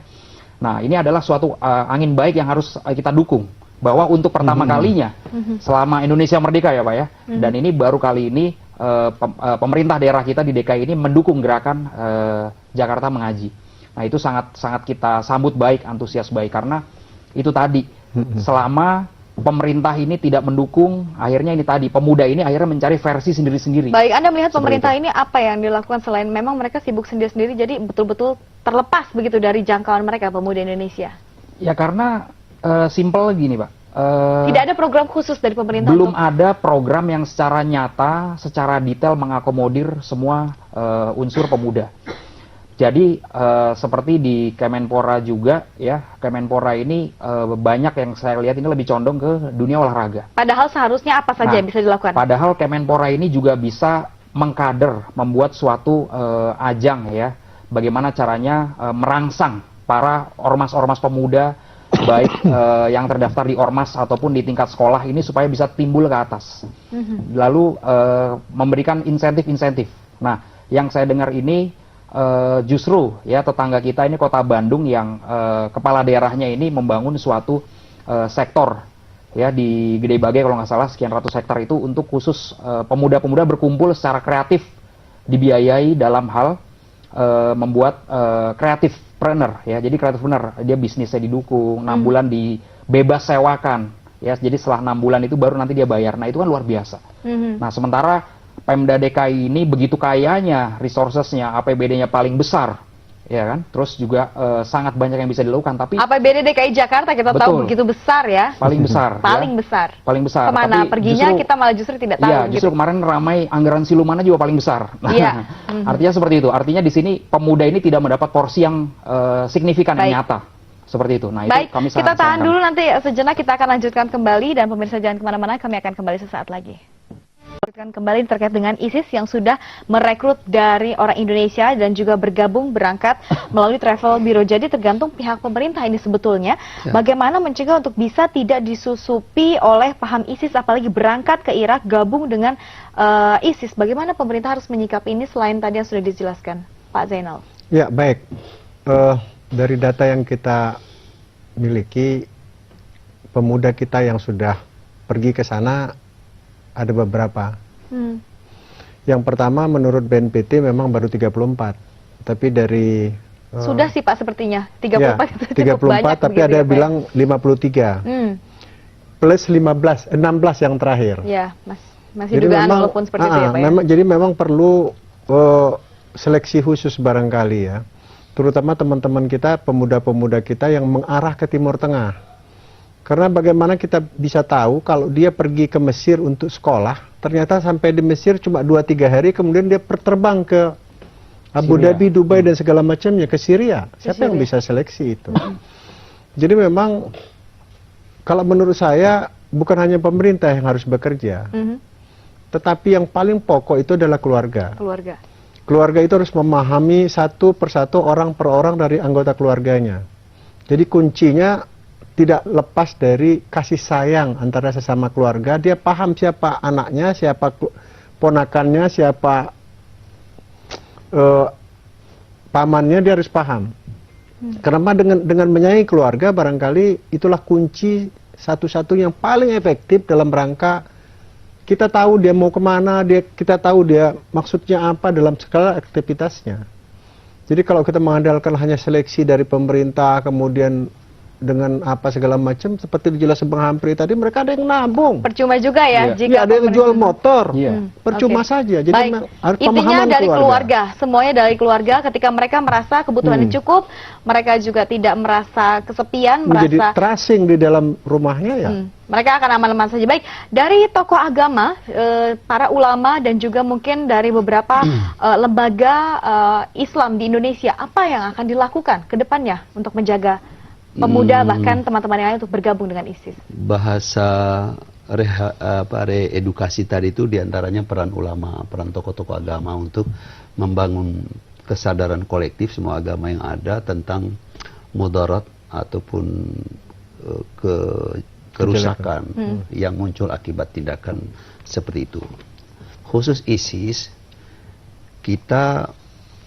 Nah, ini adalah suatu angin baik yang harus kita dukung. Bahwa untuk pertama kalinya selama Indonesia merdeka ya Pak ya, dan ini baru kali ini pemerintah daerah kita di DKI ini mendukung gerakan Jakarta Mengaji. Nah itu sangat kita sambut baik, antusias baik, karena itu tadi selama pemerintah ini tidak mendukung, akhirnya ini tadi pemuda ini akhirnya mencari versi sendiri-sendiri. Baik, Anda melihat pemerintah ini apa yang dilakukan selain memang mereka sibuk sendiri-sendiri, jadi betul-betul terlepas begitu dari jangkauan mereka pemuda Indonesia? Ya karena simple gini Pak. Tidak ada program khusus dari pemerintah? Belum ada program yang secara nyata, secara detail mengakomodir semua unsur pemuda. Jadi seperti di Kemenpora juga ya, Kemenpora ini banyak yang saya lihat ini lebih condong ke dunia olahraga. Padahal seharusnya apa saja yang bisa dilakukan? Padahal Kemenpora ini juga bisa mengkader, membuat suatu ajang ya, bagaimana caranya merangsang para ormas-ormas pemuda baik yang terdaftar di ormas ataupun di tingkat sekolah ini supaya bisa timbul ke atas. Lalu memberikan insentif-insentif. Nah, yang saya dengar ini justru ya tetangga kita ini Kota Bandung yang kepala daerahnya ini membangun suatu sektor ya di Gede Bage kalau nggak salah sekian ratus hektar itu untuk khusus pemuda-pemuda berkumpul secara kreatif, dibiayai dalam hal membuat kreatif entrepreneur ya, jadi kreatifpreneur, dia bisnisnya didukung, 6 bulan dibebas sewakan ya, jadi setelah 6 bulan itu baru nanti dia bayar. Nah itu kan luar biasa. Nah sementara Pemda DKI ini begitu kayanya resourcesnya, APBD-nya paling besar ya kan, terus juga sangat banyak yang bisa dilakukan, tapi APBD DKI Jakarta kita tahu begitu besar ya, paling besar paling ya, besar tapi kemana perginya justru, kita malah justru tidak tahu ya, justru kemarin ramai anggaran silumannya juga paling besar. Nah, artinya seperti itu, artinya di sini pemuda ini tidak mendapat porsi yang signifikan yang nyata Seperti itu. Nah, baik, itu kami kita tahan sayangkan. dulu, nanti sejenak kita akan lanjutkan kembali, dan pemirsa jangan kemana-mana, kami akan kembali sesaat lagi. Lanjutkan kembali terkait dengan ISIS yang sudah merekrut dari orang Indonesia dan juga bergabung berangkat melalui travel bureau. Jadi tergantung pihak pemerintah ini sebetulnya bagaimana mencegah untuk bisa tidak disusupi oleh paham ISIS, apalagi berangkat ke Irak gabung dengan ISIS. Bagaimana pemerintah harus menyikapi ini selain tadi yang sudah dijelaskan Pak Zainal? Ya, baik. Dari data yang kita miliki, pemuda kita yang sudah pergi ke sana ada beberapa. Yang pertama menurut BNPT memang baru 34. Tapi dari sudah sih Pak sepertinya 34 ya, itu 34 cukup banyak, tapi ada yang bilang 53. Plus 16 yang terakhir. Ya, masih dugaan walaupun seperti itu ya Pak. Jadi memang perlu seleksi khusus barangkali ya. Terutama teman-teman kita, pemuda-pemuda kita yang mengarah ke Timur Tengah. Karena bagaimana kita bisa tahu kalau dia pergi ke Mesir untuk sekolah, ternyata sampai di Mesir cuma 2-3 hari, kemudian dia terbang ke Abu Dhabi, Dubai, dan segala macamnya, ke Syria. Siapa yang bisa seleksi itu? Jadi memang, kalau menurut saya, bukan hanya pemerintah yang harus bekerja, tetapi yang paling pokok itu adalah keluarga. Keluarga itu harus memahami satu persatu, orang per orang dari anggota keluarganya. Jadi kuncinya tidak lepas dari kasih sayang antara sesama keluarga. Dia paham siapa anaknya, siapa ponakannya, siapa pamannya, dia harus paham. Karena dengan menyayangi keluarga, barangkali itulah kunci satu-satu yang paling efektif dalam rangka kita tahu dia mau kemana, kita tahu dia maksudnya apa dalam segala aktivitasnya. Jadi kalau kita mengandalkan hanya seleksi dari pemerintah, kemudian dengan apa segala macam, seperti dijelaskan Bang Hampri tadi, mereka ada yang nabung. Percuma juga ya, jika ada yang jual motor. Percuma saja. Jadi harus intinya dari keluarga, semuanya dari keluarga. Ketika mereka merasa kebutuhannya cukup, mereka juga tidak merasa kesepian, menjadi merasa terasing di dalam rumahnya ya. Mereka akan aman-aman saja. Baik, dari tokoh agama, para ulama, dan juga mungkin dari beberapa lembaga Islam di Indonesia, apa yang akan dilakukan ke depannya untuk menjaga pemuda bahkan teman-teman yang lain untuk bergabung dengan ISIS? Bahasa reedukasi tadi itu diantaranya peran ulama, peran tokoh-tokoh agama untuk membangun kesadaran kolektif semua agama yang ada tentang mudarat ataupun kerusakan yang muncul akibat tindakan seperti itu. Khusus ISIS, kita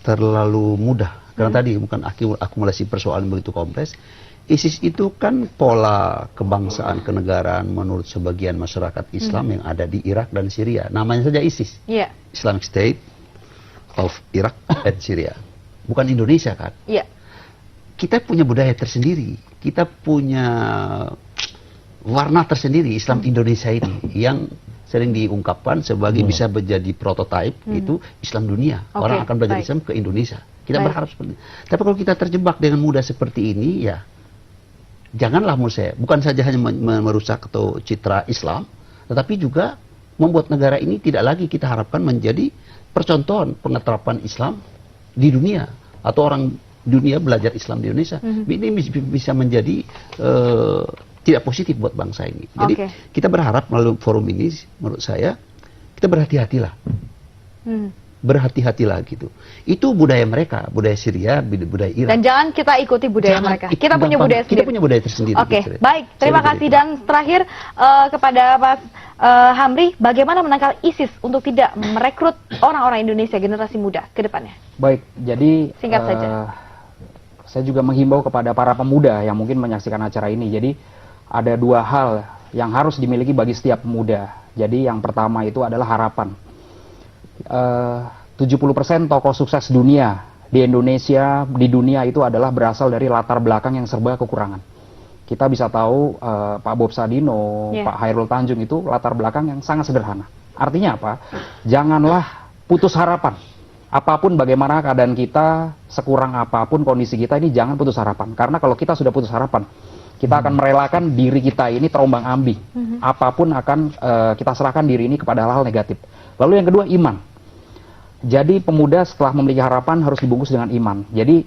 terlalu mudah, karena tadi bukan akumulasi persoalan begitu kompleks. ISIS itu kan pola kebangsaan kenegaraan menurut sebagian masyarakat Islam yang ada di Irak dan Syria. Namanya saja ISIS, Islamic State of Iraq and Syria. Bukan Indonesia kan? Kita punya budaya tersendiri, kita punya warna tersendiri Islam Indonesia ini yang sering diungkapkan sebagai bisa menjadi prototipe gitu Islam dunia. Orang akan belajar Islam ke Indonesia. Kita berharap seperti itu. Tapi kalau kita terjebak dengan mudah seperti ini, ya janganlah, menurut saya, bukan saja hanya merusak atau citra Islam, tetapi juga membuat negara ini tidak lagi kita harapkan menjadi percontohan pengeterapan Islam di dunia, atau orang dunia belajar Islam di Indonesia. Ini bisa menjadi tidak positif buat bangsa ini. Jadi kita berharap melalui forum ini, menurut saya, kita berhati-hatilah. Berhati-hatilah gitu. Itu budaya mereka, budaya Syria, budaya Irak. Dan jangan kita ikuti budaya mereka. Kita punya budaya sendiri. Kita punya budaya tersendiri. Baik. Terima kasih. Dan terakhir kepada Pak Hamri, bagaimana menangkal ISIS untuk tidak merekrut orang-orang Indonesia generasi muda ke depannya? Baik, jadi singkat saja. Saya juga menghimbau kepada para pemuda yang mungkin menyaksikan acara ini. Jadi ada dua hal yang harus dimiliki bagi setiap pemuda. Jadi yang pertama itu adalah harapan. 70% tokoh sukses dunia di Indonesia, di dunia itu adalah berasal dari latar belakang yang serba kekurangan. Kita bisa tahu Pak Bob Sadino, Pak Hairul Tanjung itu latar belakang yang sangat sederhana. Artinya apa? Janganlah putus harapan. Apapun bagaimana keadaan kita, sekurang apapun kondisi kita ini, jangan putus harapan. Karena kalau kita sudah putus harapan, kita akan merelakan diri kita ini terombang-ambing. Apapun akan kita serahkan diri ini kepada hal-hal negatif. Lalu yang kedua, iman. Jadi pemuda setelah memiliki harapan harus dibungkus dengan iman. Jadi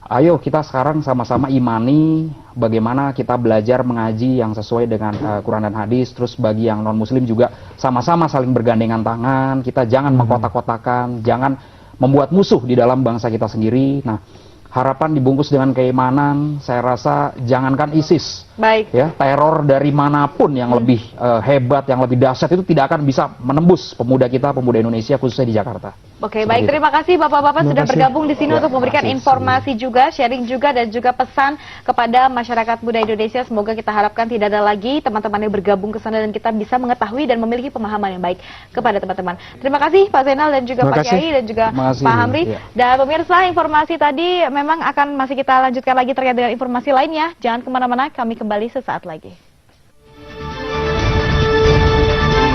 Ayo kita sekarang sama-sama imani bagaimana kita belajar mengaji yang sesuai dengan Quran dan hadis. Terus bagi yang non-muslim juga sama-sama saling bergandengan tangan. Kita jangan mengkotak-kotakan, jangan membuat musuh di dalam bangsa kita sendiri. Nah, harapan dibungkus dengan keimanan, saya rasa jangankan ISIS, ya, teror dari manapun yang lebih hebat, yang lebih dahsyat itu tidak akan bisa menembus pemuda kita, pemuda Indonesia khususnya di Jakarta. Oke, baik, terima kasih Bapak-bapak sudah bergabung di sini untuk memberikan informasi juga, sharing juga, dan juga pesan kepada masyarakat muda Indonesia. Semoga kita harapkan tidak ada lagi teman-teman yang bergabung ke sana dan kita bisa mengetahui dan memiliki pemahaman yang baik kepada teman-teman. Terima kasih Pak Zainal dan juga Pak Kiai dan juga Pak Hamri. Dan pemirsa, informasi tadi memang akan masih kita lanjutkan lagi terkait dengan informasi lainnya. Jangan kemana-mana, kami kembali sesaat lagi.